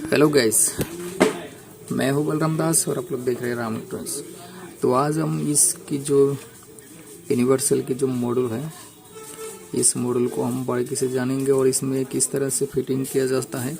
Hello guys, मैं हूं बलराम दास और आप लोग देख रहे हैं राम इलेक्ट्रॉनिक्स। तो आज हम इसकी जो यूनिवर्सल की जो मॉड्यूल है, इस मॉड्यूल को हम बारीकी से जानेंगे और इसमें किस तरह से फिटिंग किया जाता है,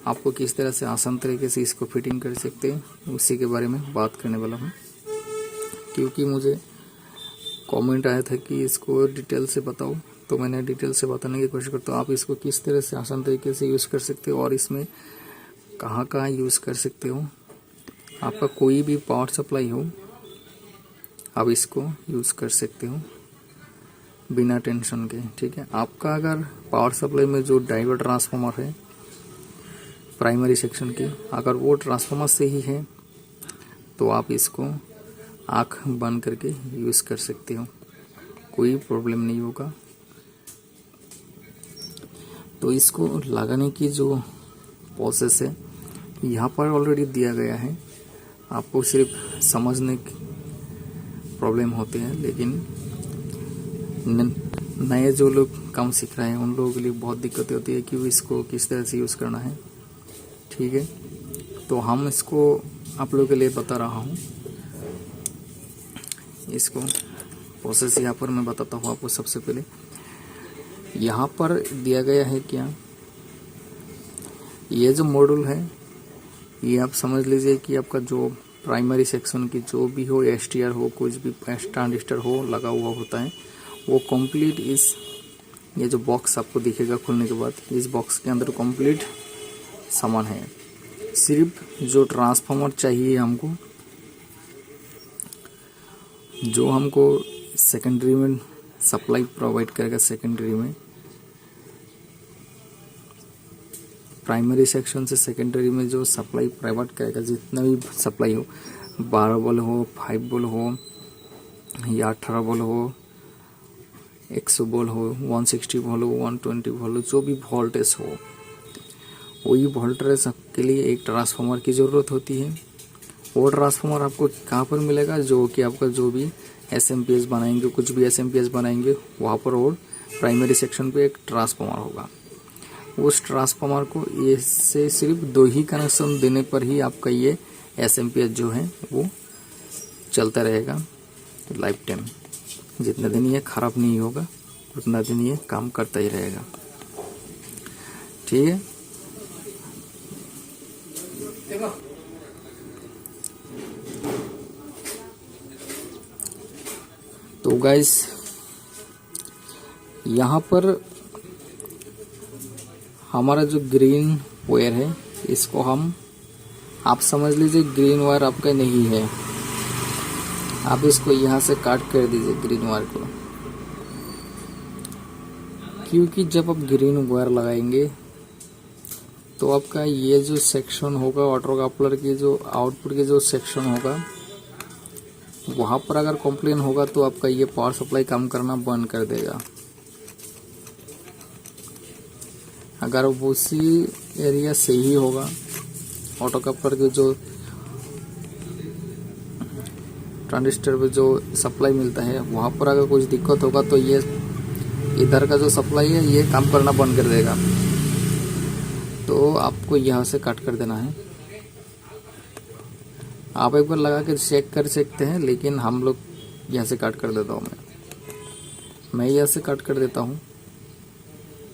आपको किस तरह से आसान तरीके से इसको फिटिंग कर सकते हैं, उसी के बारे में बात करने वाला हूँ। क्योंकि मुझे कमेंट आया था कि इसको डिटेल से बताओ, तो मैंने डिटेल से बताने की कोशिश करता हूँ। आप इसको किस तरह से आसान तरीके से यूज़ कर सकते हो और इसमें कहाँ कहाँ यूज़ कर सकते हो। आपका कोई भी पावर सप्लाई हो, आप इसको यूज़ कर सकते हो बिना टेंशन के। ठीक है, आपका अगर पावर सप्लाई में जो डाइवर्ट ट्रांसफार्मर है प्राइमरी सेक्शन की, अगर वो ट्रांसफार्मर से ही है तो आप इसको आँख बंद करके यूज़ कर सकते हो, कोई प्रॉब्लम नहीं होगा। तो इसको लगाने की जो प्रोसेस है यहाँ पर ऑलरेडी दिया गया है, आपको सिर्फ समझने की प्रॉब्लम होते हैं। लेकिन नए जो लोग काम सीख रहे हैं उन लोगों के लिए बहुत दिक्कत होती है कि वो इसको किस तरह से यूज़ करना है। ठीक है, तो हम इसको आप लोगों के लिए बता रहा हूँ। इसको प्रोसेस यहाँ पर मैं बताता हूँ आपको। सबसे पहले यहाँ पर दिया गया है क्या, ये जो मॉड्यूल है ये आप समझ लीजिए कि आपका जो प्राइमरी सेक्शन की जो भी हो, एसटीआर हो, कुछ भी ट्रांजिस्टर हो लगा हुआ होता है, वो कंप्लीट इस ये जो बॉक्स आपको दिखेगा खुलने के बाद, इस बॉक्स के अंदर कंप्लीट सामान है। सिर्फ जो ट्रांसफार्मर चाहिए हमको, जो हमको सेकेंडरी में सप्लाई प्रोवाइड करेगा, सेकेंडरी में प्राइमरी सेक्शन से सेकेंडरी में जो सप्लाई प्रोवाइड करेगा, जितना भी सप्लाई हो, 12 वोल्ट हो, 5 वोल्ट हो या 18 वोल्ट हो, 100 वोल्ट हो, 160 वोल्ट हो, 120 वोल्ट हो, जो भी वोल्टेज हो, वही वोल्टेज के लिए एक ट्रांसफार्मर की ज़रूरत होती है। वो ट्रांसफार्मर आपको कहाँ पर मिलेगा, जो कि आपका जो भी एसएमपीएस बनाएंगे, कुछ भी एसएमपीएस बनाएंगे, वहाँ पर और प्राइमरी सेक्शन पे एक ट्रांसफार्मर होगा। उस ट्रांसफार्मर को ये से सिर्फ 2 ही कनेक्शन देने पर ही आपका ये एसएमपीएस जो है वो चलता रहेगा लाइफ टाइम। जितना दिन ये खराब नहीं होगा उतना दिन ये काम करता ही रहेगा। ठीक है, तो गाइस यहाँ पर हमारा जो ग्रीन वायर है, इसको हम आप समझ लीजिए ग्रीन वायर आपका नहीं है, आप इसको यहाँ से काट कर दीजिए ग्रीन वायर को। क्योंकि जब आप ग्रीन वायर लगाएंगे तो आपका ये जो सेक्शन होगा ऑटो कपलर की जो आउटपुट के जो सेक्शन होगा, वहाँ पर अगर कंप्लेन होगा तो आपका ये पावर सप्लाई काम करना बंद कर देगा। अगर वो उसी एरिया से ही होगा, ऑटो कपलर के जो ट्रांजिस्टर पे जो सप्लाई मिलता है, वहाँ पर अगर कुछ दिक्कत होगा तो ये इधर का जो सप्लाई है ये काम करना बंद कर देगा। तो आपको यहाँ से कट कर देना है। आप एक बार लगा के चेक कर सकते हैं, लेकिन हम लोग यहाँ से कट कर देता हूँ। मैं यहाँ से कट कर देता हूँ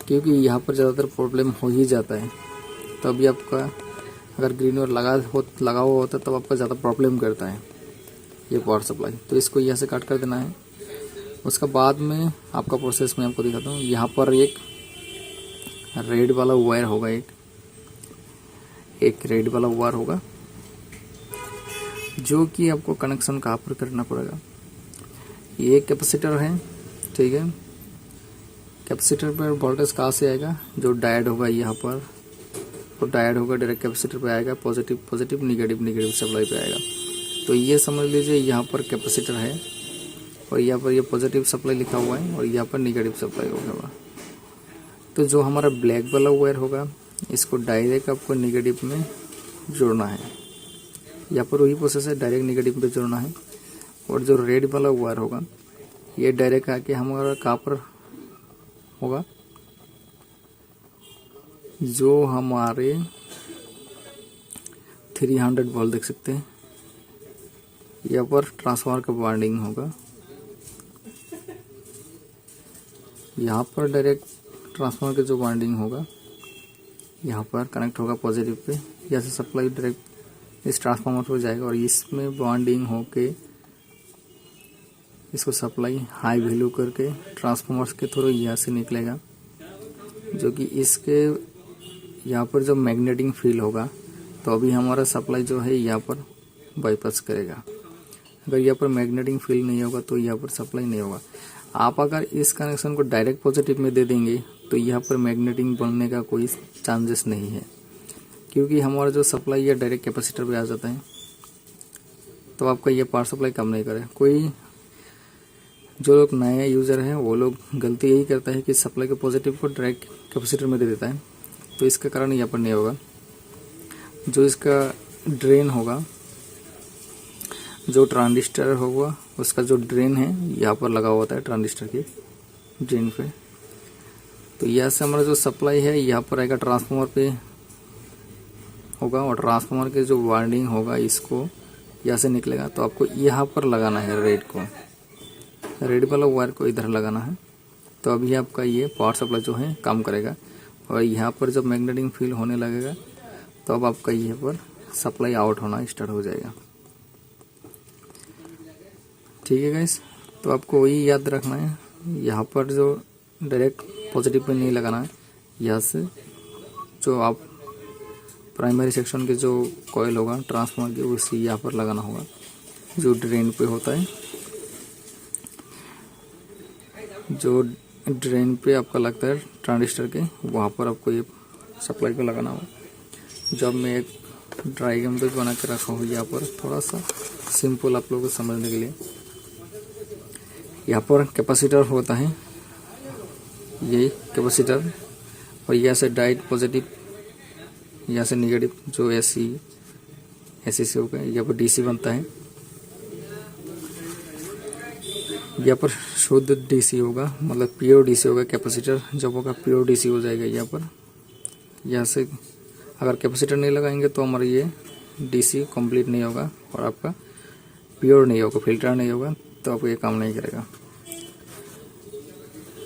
क्योंकि यहाँ पर ज़्यादातर प्रॉब्लम हो ही जाता है। तभी आपका अगर ग्रीन वायर लगा हुआ होता है तब आपका ज़्यादा प्रॉब्लम करता है ये पावर सप्लाई। तो इसको यहाँ से कट कर देना है। उसका बाद में आपका प्रोसेस मैं आपको दिखाता हूँ। यहाँ पर एक रेड वाला वायर होगा, एक रेड वाला वायर होगा, जो कि आपको कनेक्शन कहाँ पर करना पड़ेगा। ये कैपेसिटर है, ठीक है। कैपेसिटर पर वोल्टेज कहाँ से आएगा, जो डायोड होगा यहाँ पर, तो डायोड होगा डायरेक्ट कैपेसिटर पे आएगा, पॉजिटिव निगेटिव सप्लाई पे आएगा। तो ये समझ लीजिए यहाँ पर कैपेसिटर है और यहाँ पर ये पॉजिटिव सप्लाई लिखा हुआ है और यहाँ पर निगेटिव सप्लाई होगा। तो जो हमारा ब्लैक वाला वायर होगा, इसको डायरेक्ट आपको निगेटिव में जोड़ना है। यहाँ पर वही प्रोसेस है, डायरेक्ट निगेटिव पे जोड़ना है। और जो रेड वाला वायर होगा, ये डायरेक्ट आके हमारा कहाँ पर होगा, जो हमारे 300 वोल्ट देख सकते हैं। यहाँ पर ट्रांसफार्मर का वाइंडिंग होगा, यहाँ पर डायरेक्ट ट्रांसफार्मर का जो वाइंडिंग होगा यहाँ पर कनेक्ट होगा पॉजिटिव पे, यहाँ से सप्लाई डायरेक्ट इस ट्रांसफार्मर पर जाएगा और इसमें वाइंडिंग होके इसको सप्लाई हाई वैल्यू करके ट्रांसफार्मर के थ्रू यहाँ से निकलेगा, जो कि इसके यहाँ पर जो मैग्नेटिक फील्ड होगा तो अभी हमारा सप्लाई जो है यहाँ पर बाईपास करेगा। अगर यहाँ पर मैग्नेटिक फील्ड नहीं होगा तो यहाँ पर सप्लाई नहीं होगा। आप अगर इस कनेक्शन को डायरेक्ट पॉजिटिव में दे देंगे तो यहाँ पर मैग्नेटिक बनने का कोई चांसेस नहीं है, क्योंकि हमारा जो सप्लाई है डायरेक्ट कैपेसिटर पे आ जाता है, तो आपका ये पावर सप्लाई काम नहीं करे। कोई जो लोग नए यूज़र हैं वो लोग गलती यही करता है कि सप्लाई के पॉजिटिव को डायरेक्ट कैपेसिटर में दे देता है, तो इसका कारण यहाँ पर नहीं होगा। जो इसका ड्रेन होगा, जो ट्रांजिस्टर होगा उसका जो ड्रेन है यहाँ पर लगा होता है ट्रांजिस्टर के ड्रेन पे, तो यहाँ से हमारा जो सप्लाई है यहाँ पर आएगा ट्रांसफार्मर पे होगा और ट्रांसफार्मर के जो वाइंडिंग होगा इसको यहाँ से निकलेगा, तो आपको यहाँ पर लगाना है रेड वाला वायर को इधर लगाना है, तो अभी आपका ये पावर सप्लाई जो है काम करेगा। और यहाँ पर जब मैग्नेटिक फील्ड होने लगेगा तो अब आपका यहाँ पर सप्लाई आउट होना स्टार्ट हो जाएगा। ठीक है गाइस, तो आपको वही याद रखना है, यहाँ पर जो डायरेक्ट पॉजिटिव पे नहीं लगाना है, यहाँ से जो आप प्राइमरी सेक्शन के जो कॉइल होगा ट्रांसफार्मर के उसी यहाँ पर लगाना होगा, जो ड्रेन पे होता है। जो ड्रेन पे आपका लगता है ट्रांजिस्टर के, वहाँ पर आपको ये सप्लाई को लगाना होगा। जब मैं एक डायग्राम भी बना के रखा हूँ यहाँ पर, थोड़ा सा सिंपल आप लोगों को समझने के लिए। यहाँ पर कैपेसिटर होता है, यही कैपेसिटर, और यहाँ से डायोड पॉजिटिव, यहाँ से नेगेटिव जो एसी से होगा, यहाँ पर डीसी बनता है। यहाँ पर शुद्ध डीसी होगा, मतलब प्योर डीसी होगा। कैपेसिटर जब होगा प्योर डीसी हो जाएगा। यहाँ पर यहाँ से अगर कैपेसिटर नहीं लगाएंगे तो हमारा ये डीसी कंप्लीट नहीं होगा और आपका प्योर नहीं होगा, फिल्टर नहीं होगा, तो आपको ये काम नहीं करेगा।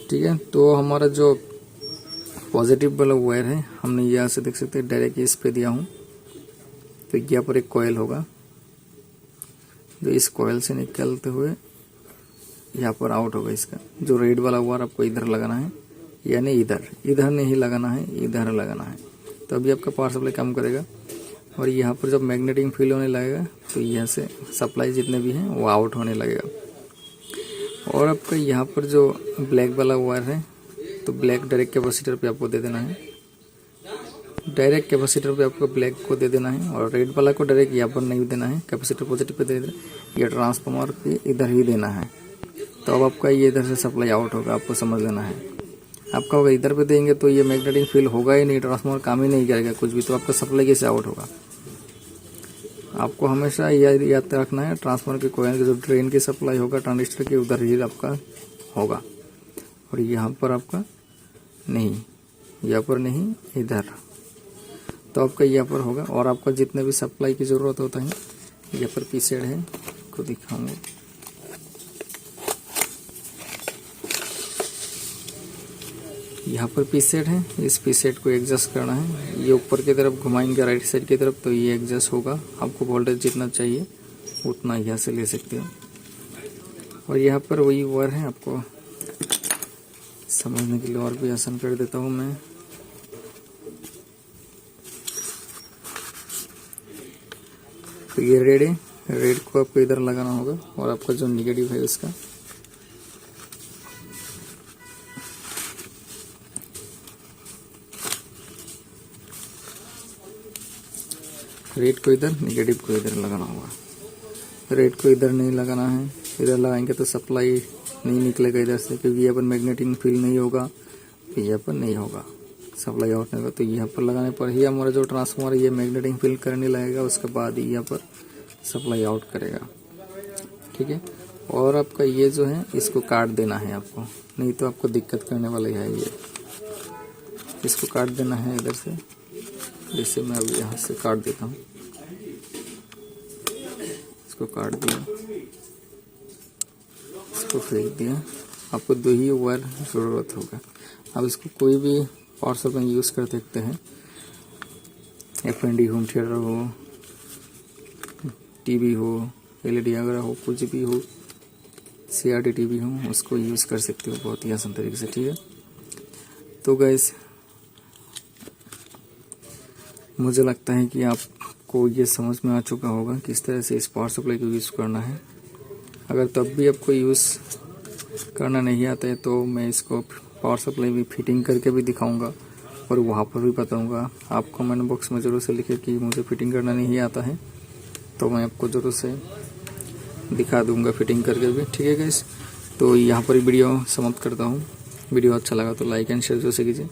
ठीक है, तो हमारा जो पॉजिटिव वाला वायर है हमने यहाँ से देख सकते हैं डायरेक्ट इस पे दिया हूँ, तो यहाँ पर एक कॉइल होगा जो इस कॉइल से निकलते हुए यहाँ पर आउट होगा। इसका जो रेड वाला वायर आपको इधर लगाना है, यानी इधर नहीं लगाना है, इधर लगाना है, तो अभी आपका पावर सप्लाई काम करेगा। और यहाँ पर जब मैग्नेटिक फील्ड होने लगेगा तो यहाँ से सप्लाई जितने भी हैं वो आउट होने लगेगा। और आपका यहाँ पर जो ब्लैक वाला वायर है, तो ब्लैक डायरेक्ट कैपेसिटर पे आपको दे देना है, डायरेक्ट कैपेसिटर पे आपको ब्लैक को दे देना है। और रेड वाला को डायरेक्ट यहाँ पर नहीं देना है, कैपेसिटर पॉजिटिव पे दे देना, या ट्रांसफार्मर पे इधर ही देना है, तो अब आपका ये इधर से सप्लाई आउट होगा। आपको समझ लेना है, आपका होगा इधर पे देंगे तो ये मैग्नेटिक फील्ड होगा ही नहीं, ट्रांसफार्मर काम ही नहीं करेगा कुछ भी, तो आपका सप्लाई कैसे आउट होगा। आपको हमेशा याद रखना है, ट्रांसफार्मर के कॉइल के जो ड्रेन की सप्लाई होगा ट्रांजिस्टर के उधर ही आपका होगा, और यहाँ पर आपका नहीं, यहाँ पर नहीं, इधर, तो आपका यहाँ पर होगा। और आपका जितने भी सप्लाई की ज़रूरत होता है, यहाँ पर पी साइड है, को दिखाऊंगा। यहाँ पर पी सेट है, इस पी सेट को एडजस्ट करना है। ये ऊपर की तरफ घुमाएंगे राइट साइड की तरफ, तो ये एडजस्ट होगा। आपको वोल्टेज जितना चाहिए उतना यहाँ से ले सकते हो। और यहाँ पर वही वायर है, आपको समझने के लिए और भी आसान कर देता हूँ मैं। तो ये रेड है, रेड को आपको इधर लगाना होगा, और आपका जो निगेटिव है उसका रेड को इधर, नेगेटिव को इधर लगाना होगा। रेड को इधर नहीं लगाना है, इधर लगाएंगे तो सप्लाई नहीं निकलेगा इधर से, क्योंकि यहाँ पर मैग्नेटिक फील्ड नहीं होगा, तो यहाँ पर नहीं होगा, सप्लाई आउट नहीं होगा। तो यहाँ पर लगाने पर ही हमारा जो ट्रांसफार्मर ये मैग्नेटिक फील्ड करने लगेगा, उसके बाद ही यहाँ पर सप्लाई आउट करेगा। ठीक है, और आपका ये जो है इसको काट देना है आपको, नहीं तो आपको दिक्कत करने वाला है। ये इसको काट देना है इधर से, जैसे मैं अभी यहाँ से काट देता हूँ। इसको काट दिया, इसको फेंक दिया। आपको 2 ही वायर ज़रूरत होगा। अब इसको कोई भी पावर सप्लाई यूज़ कर सकते हैं, FND होम थिएटर हो, टीवी हो, LED वगैरह हो, कुछ भी हो, CRT टीवी हो, उसको यूज़ कर सकते हो बहुत ही आसान तरीके से। ठीक है, तो गाइस मुझे लगता है कि आपको ये समझ में आ चुका होगा किस तरह से इस पावर सप्लाई को यूज़ करना है। अगर तब भी आपको यूज़ करना नहीं आता है तो मैं इसको पावर सप्लाई भी फिटिंग करके भी दिखाऊंगा और वहाँ पर भी बताऊंगा। आप कमेंट बॉक्स में ज़रूर से लिखें कि मुझे फिटिंग करना नहीं आता है, तो मैं आपको ज़रूर से दिखा दूंगा फिटिंग करके भी। ठीक है गाइस, तो यहाँ पर वीडियो समाप्त करता हूँ। वीडियो अच्छा लगा तो लाइक एंड शेयर जरूर से कीजिए।